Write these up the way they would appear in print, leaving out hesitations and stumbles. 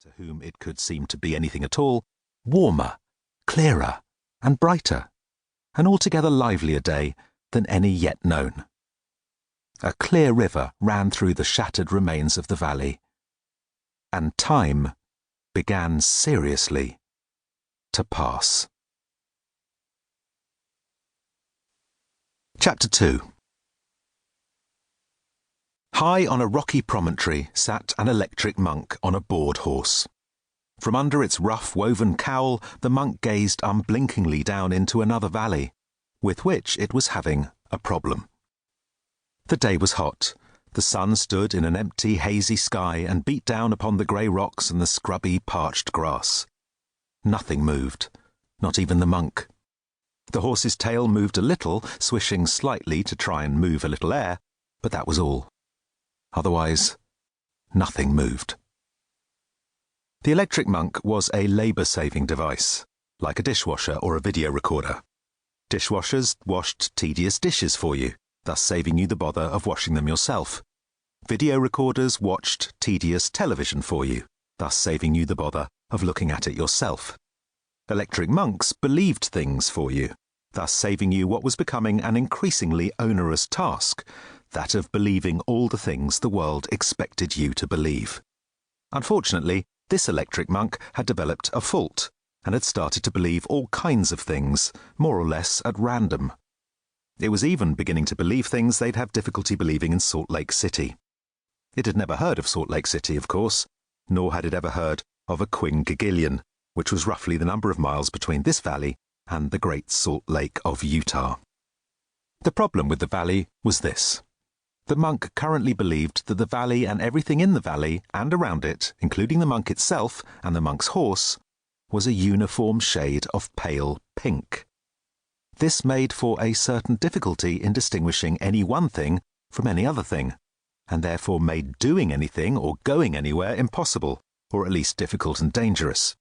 to whom it could seem to be anything at all, warmer, clearer, and brighter, an altogether livelier day than any yet known. A clear river ran through the shattered remains of the valley, and time began seriously to pass. Chapter 2. High on a rocky promontory sat an electric monk on a bored horse. From under its rough woven cowl, the monk gazed unblinkingly down into another valley, with which it was having a problem. The day was hot. The sun stood in an empty, hazy sky and beat down upon the grey rocks and the scrubby, parched grass. Nothing moved, not even the monk. The horse's tail moved a little, swishing slightly to try and move a little air, but that was all. Otherwise, nothing moved. The electric monk was a labour-saving device, like a dishwasher or a video recorder. Dishwashers washed tedious dishes for you, thus saving you the bother of washing them yourself. Video recorders watched tedious television for you, thus saving you the bother of looking at it yourself. Electric monks believed things for you, thus saving you what was becoming an increasingly onerous task, that of believing all the things the world expected you to believe. Unfortunately, this electric monk had developed a fault and had started to believe all kinds of things, more or less at random. It was even beginning to believe things they'd have difficulty believing in Salt Lake City. It had never heard of Salt Lake City, of course, nor had it ever heard of a quingillion, which was roughly the number of miles between this valley and the Great Salt Lake of Utah. The problem with the valley was this. The monk currently believed that the valley and everything in the valley and around it, including the monk itself and the monk's horse, was a uniform shade of pale pink. This made for a certain difficulty in distinguishing any one thing from any other thing, and therefore made doing anything or going anywhere impossible, or at least difficult and dangerous.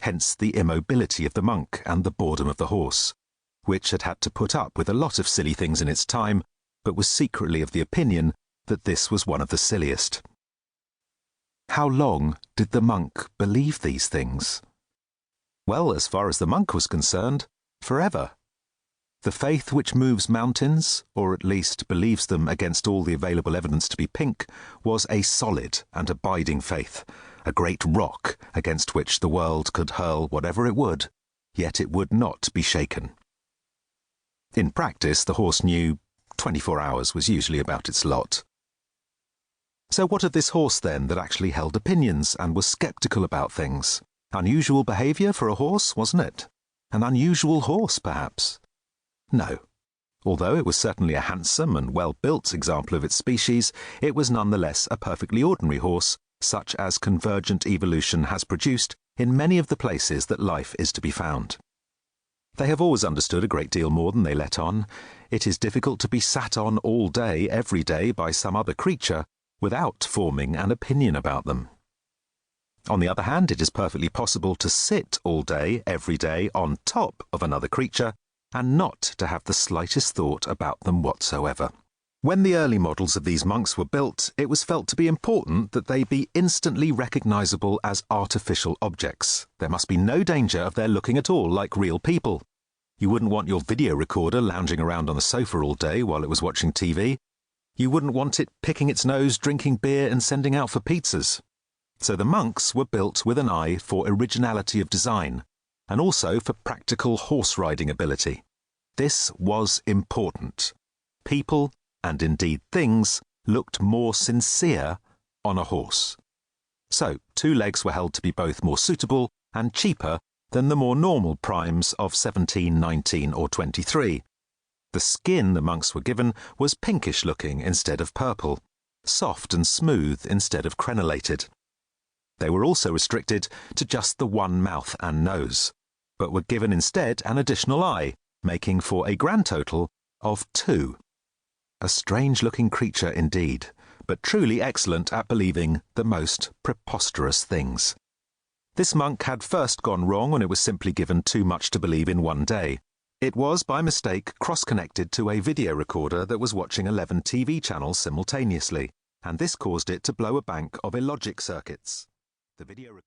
Hence the immobility of the monk and the boredom of the horse, which had had to put up with a lot of silly things in its time, but was secretly of the opinion that this was one of the silliest. How long did the monk believe these things? Well, as far as the monk was concerned, forever. The faith which moves mountains, or at least believes them against all the available evidence to be pink, was a solid and abiding faith, a great rock against which the world could hurl whatever it would, yet it would not be shaken. In practice, the horse knew 24 hours was usually about its lot. So what of this horse, then, that actually held opinions and was sceptical about things? Unusual behaviour for a horse, wasn't it? An unusual horse, perhaps? No. Although it was certainly a handsome and well-built example of its species, it was nonetheless a perfectly ordinary horse, such as convergent evolution has produced in many of the places that life is to be found. They have always understood a great deal more than they let on. It is difficult to be sat on all day, every day, by some other creature without forming an opinion about them. On the other hand, it is perfectly possible to sit all day, every day, on top of another creature and not to have the slightest thought about them whatsoever. When the early models of these monks were built, it was felt to be important that they be instantly recognizable as artificial objects. There must be no danger of their looking at all like real people. You wouldn't want your video recorder lounging around on the sofa all day while it was watching TV. You wouldn't want it picking its nose, drinking beer and sending out for pizzas. So the monks were built with an eye for originality of design, and also for practical horse-riding ability. This was important. People, and indeed things, looked more sincere on a horse. So 2 legs were held to be both more suitable and cheaper than the more normal primes of 17, 19 or 23. The skin the monks were given was pinkish-looking instead of purple, soft and smooth instead of crenellated. They were also restricted to just the one mouth and nose, but were given instead an additional eye, making for a grand total of 2. A strange-looking creature indeed, but truly excellent at believing the most preposterous things. This monk had first gone wrong when it was simply given too much to believe in one day. It was, by mistake, cross-connected to a video recorder that was watching 11 TV channels simultaneously, and this caused it to blow a bank of illogic circuits. The video record